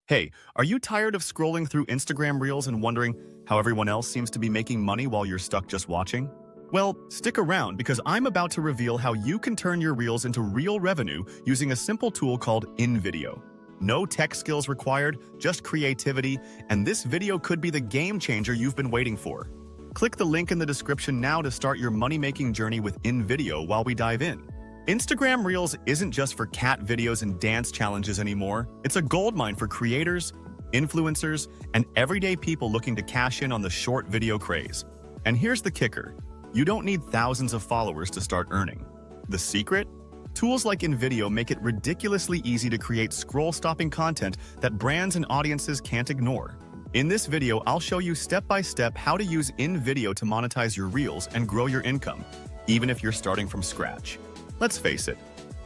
Hey, are you tired of scrolling through Instagram Reels and wondering how everyone else seems to be making money while you're stuck just watching? Well, stick around because I'm about to reveal how you can turn your Reels into real revenue using a simple tool called invideo. No tech skills required, just creativity, and this video could be the game changer you've been waiting for. Click the link in the description now to start your money-making journey with invideo while we dive in. Instagram Reels isn't just for cat videos and dance challenges anymore. It's a goldmine for creators, influencers, and everyday people looking to cash in on the short video craze. And here's the kicker. You don't need thousands of followers to start earning. The secret? Tools like invideo make it ridiculously easy to create scroll-stopping content that brands and audiences can't ignore. In this video, I'll show you step-by-step how to use invideo to monetize your Reels and grow your income, even if you're starting from scratch. Let's face it,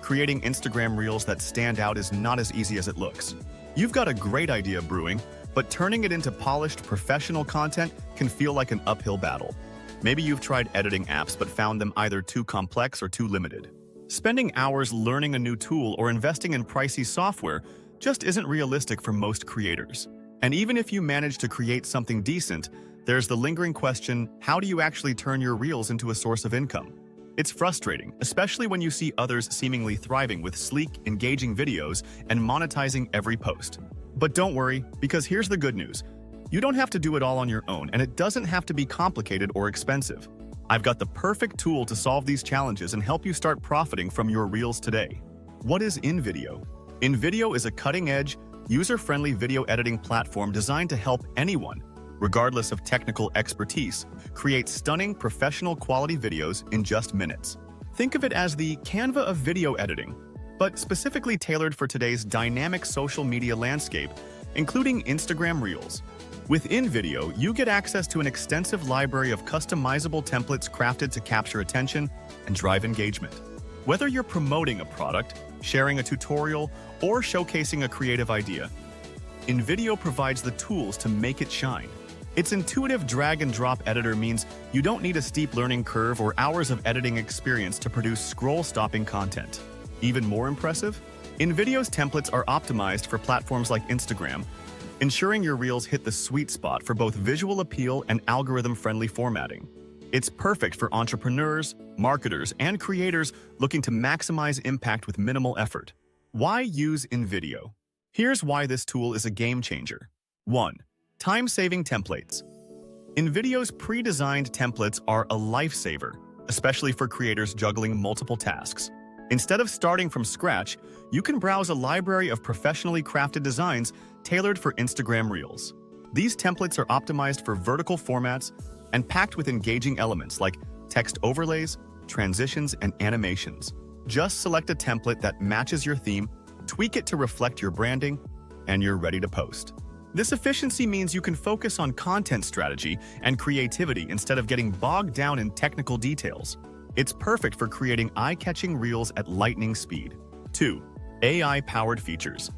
creating Instagram Reels that stand out is not as easy as it looks. You've got a great idea brewing, but turning it into polished, professional content can feel like an uphill battle. Maybe you've tried editing apps but found them either too complex or too limited. Spending hours learning a new tool or investing in pricey software just isn't realistic for most creators. And even if you manage to create something decent, there's the lingering question, how do you actually turn your Reels into a source of income? It's frustrating, especially when you see others seemingly thriving with sleek, engaging videos and monetizing every post. But don't worry, because here's the good news. You don't have to do it all on your own, and it doesn't have to be complicated or expensive. I've got the perfect tool to solve these challenges and help you start profiting from your Reels today. What is invideo? Invideo is a cutting-edge, user-friendly video editing platform designed to help anyone, regardless of technical expertise, create stunning, professional quality videos in just minutes. Think of it as the Canva of video editing, but specifically tailored for today's dynamic social media landscape, including Instagram Reels. With invideo, you get access to an extensive library of customizable templates crafted to capture attention and drive engagement. Whether you're promoting a product, sharing a tutorial, or showcasing a creative idea, invideo provides the tools to make it shine. Its intuitive drag-and-drop editor means you don't need a steep learning curve or hours of editing experience to produce scroll-stopping content. Even more impressive? invideo's templates are optimized for platforms like Instagram, ensuring your Reels hit the sweet spot for both visual appeal and algorithm-friendly formatting. It's perfect for entrepreneurs, marketers, and creators looking to maximize impact with minimal effort. Why use invideo? Here's why this tool is a game-changer. 1. Time-saving templates. invideo's pre-designed templates are a lifesaver, especially for creators juggling multiple tasks. Instead of starting from scratch, you can browse a library of professionally crafted designs tailored for Instagram Reels. These templates are optimized for vertical formats and packed with engaging elements like text overlays, transitions, and animations. Just select a template that matches your theme, tweak it to reflect your branding, and you're ready to post. This efficiency means you can focus on content strategy and creativity instead of getting bogged down in technical details. It's perfect for creating eye-catching Reels at lightning speed. 2. AI-powered features.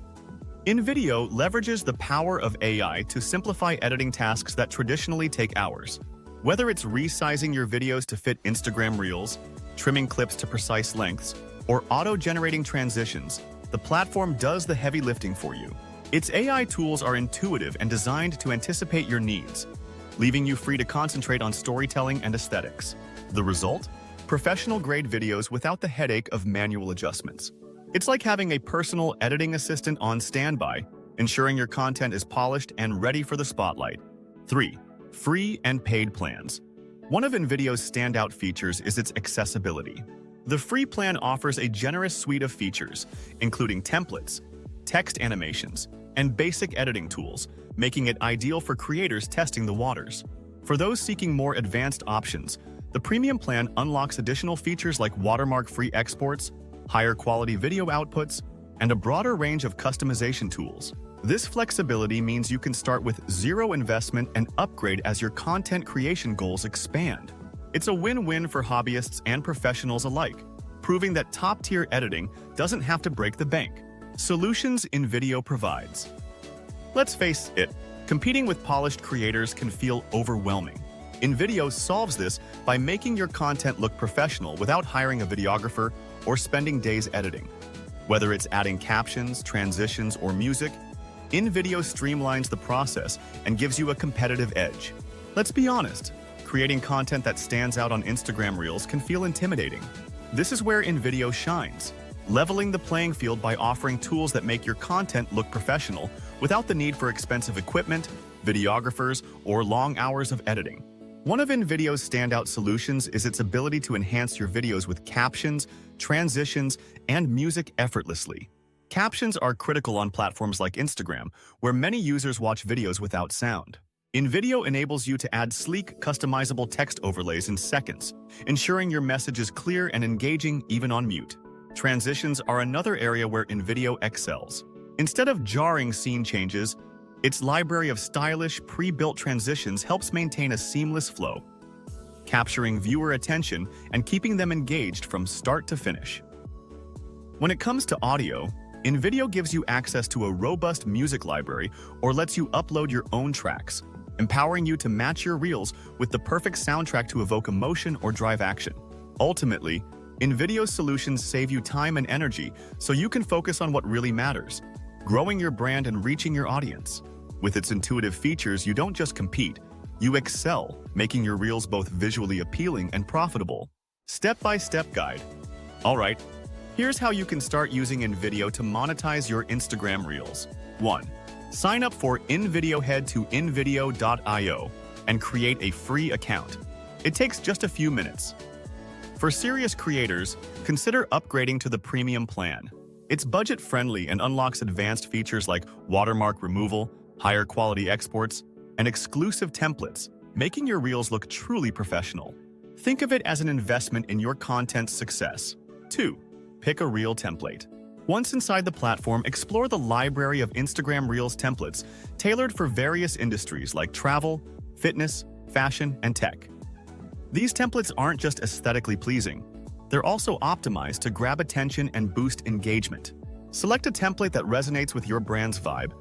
invideo leverages the power of AI to simplify editing tasks that traditionally take hours. Whether it's resizing your videos to fit Instagram Reels, trimming clips to precise lengths, or auto-generating transitions, the platform does the heavy lifting for you. Its AI tools are intuitive and designed to anticipate your needs, leaving you free to concentrate on storytelling and aesthetics. The result? Professional-grade videos without the headache of manual adjustments. It's like having a personal editing assistant on standby, ensuring your content is polished and ready for the spotlight. 3. Free and paid plans. One of invideo's standout features is its accessibility. The free plan offers a generous suite of features, including templates, text animations, and basic editing tools, making it ideal for creators testing the waters. For those seeking more advanced options, the premium plan unlocks additional features like watermark-free exports, higher quality video outputs, and a broader range of customization tools. This flexibility means you can start with zero investment and upgrade as your content creation goals expand. It's a win-win for hobbyists and professionals alike, proving that top-tier editing doesn't have to break the bank. Solutions invideo provides. Let's face it, competing with polished creators can feel overwhelming. invideo solves this by making your content look professional without hiring a videographer or spending days editing. Whether it's adding captions, transitions, or music, InVideo streamlines the process and gives you a competitive edge. Let's be honest, creating content that stands out on Instagram Reels can feel intimidating. This is where InVideo shines, leveling the playing field by offering tools that make your content look professional without the need for expensive equipment, videographers, or long hours of editing. One of InVideo's standout solutions is its ability to enhance your videos with captions, transitions, and music effortlessly. Captions are critical on platforms like Instagram, where many users watch videos without sound. InVideo enables you to add sleek, customizable text overlays in seconds, ensuring your message is clear and engaging even on mute. Transitions are another area where InVideo excels. Instead of jarring scene changes, its library of stylish, pre-built transitions helps maintain a seamless flow, capturing viewer attention and keeping them engaged from start to finish. When it comes to audio, InVideo gives you access to a robust music library or lets you upload your own tracks, empowering you to match your reels with the perfect soundtrack to evoke emotion or drive action. Ultimately, InVideo's solutions save you time and energy so you can focus on what really matters, growing your brand and reaching your audience. With its intuitive features, you don't just compete, you excel, making your reels both visually appealing and profitable. Step-by-step guide. Alright, here's how you can start using InVideo to monetize your Instagram Reels. 1. Sign up for InVideo. Head to invideo.io and create a free account. It takes just a few minutes. For serious creators, consider upgrading to the premium plan. It's budget-friendly and unlocks advanced features like watermark removal, higher quality exports, and exclusive templates, making your reels look truly professional. Think of it as an investment in your content's success. 2. Pick a reel template. Once inside the platform, explore the library of Instagram Reels templates tailored for various industries like travel, fitness, fashion, and tech. These templates aren't just aesthetically pleasing, they're also optimized to grab attention and boost engagement. Select a template that resonates with your brand's vibe,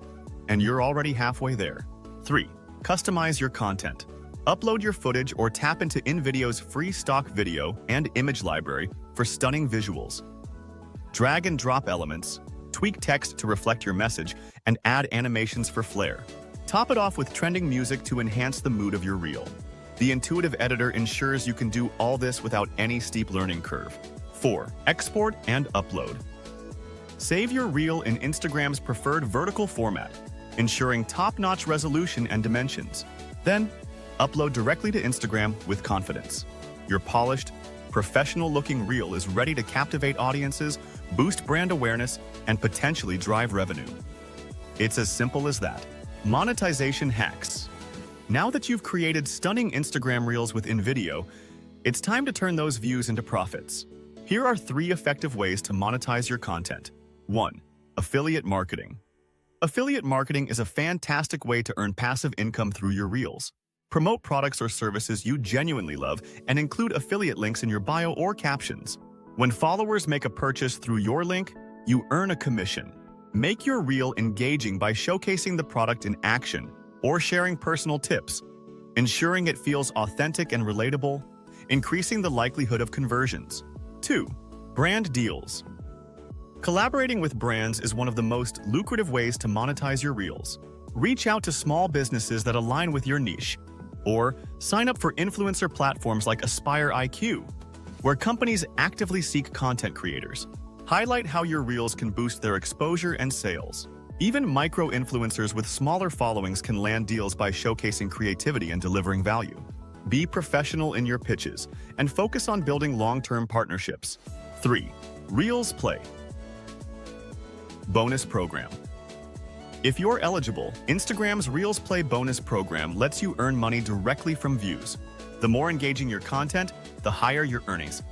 and you're already halfway there. 3. Customize your content. Upload your footage or tap into InVideo's free stock video and image library for stunning visuals. Drag and drop elements, tweak text to reflect your message, and add animations for flair. Top it off with trending music to enhance the mood of your reel. The intuitive editor ensures you can do all this without any steep learning curve. 4. Export and upload. Save your reel in Instagram's preferred vertical format, ensuring top-notch resolution and dimensions. Then, upload directly to Instagram with confidence. Your polished, professional-looking reel is ready to captivate audiences, boost brand awareness, and potentially drive revenue. It's as simple as that. Monetization hacks. Now that you've created stunning Instagram Reels with InVideo, it's time to turn those views into profits. Here are 3 effective ways to monetize your content. 1. Affiliate marketing. Affiliate marketing is a fantastic way to earn passive income through your reels. Promote products or services you genuinely love and include affiliate links in your bio or captions. When followers make a purchase through your link, you earn a commission. Make your reel engaging by showcasing the product in action or sharing personal tips, ensuring it feels authentic and relatable, increasing the likelihood of conversions. 2. Brand deals. Collaborating with brands is one of the most lucrative ways to monetize your reels. Reach out to small businesses that align with your niche, or sign up for influencer platforms like Aspire IQ, where companies actively seek content creators. Highlight how your reels can boost their exposure and sales. Even micro-influencers with smaller followings can land deals by showcasing creativity and delivering value. Be professional in your pitches and focus on building long-term partnerships. 3. Reels Play. Bonus program. If you're eligible, Instagram's Reels Play bonus program lets you earn money directly from views. The more engaging your content, the higher your earnings.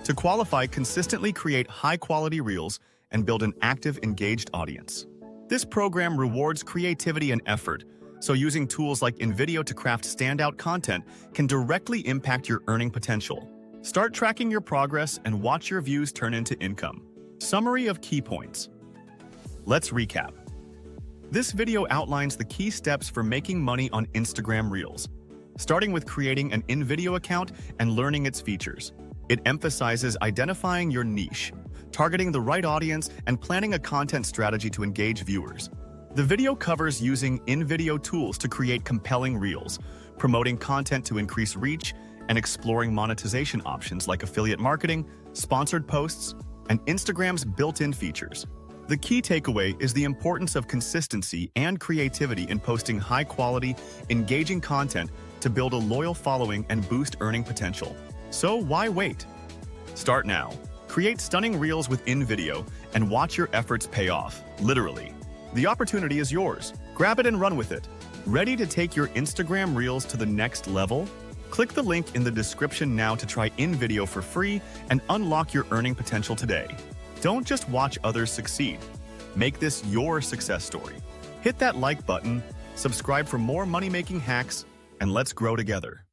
To qualify, consistently create high-quality reels and build an active, engaged audience. This program rewards creativity and effort, so using tools like InVideo to craft standout content can directly impact your earning potential. Start tracking your progress and watch your views turn into income. Summary of key points. Let's recap. This video outlines the key steps for making money on Instagram Reels, starting with creating an InVideo account and learning its features. It emphasizes identifying your niche, targeting the right audience, and planning a content strategy to engage viewers. The video covers using in-video tools to create compelling reels, promoting content to increase reach, and exploring monetization options like affiliate marketing, sponsored posts, and Instagram's built-in features. The key takeaway is the importance of consistency and creativity in posting high-quality, engaging content to build a loyal following and boost earning potential. So why wait? Start now. Create stunning reels with InVideo and watch your efforts pay off, literally. The opportunity is yours. Grab it and run with it. Ready to take your Instagram reels to the next level? Click the link in the description now to try InVideo for free and unlock your earning potential today. Don't just watch others succeed. Make this your success story. Hit that like button, subscribe for more money-making hacks, and let's grow together.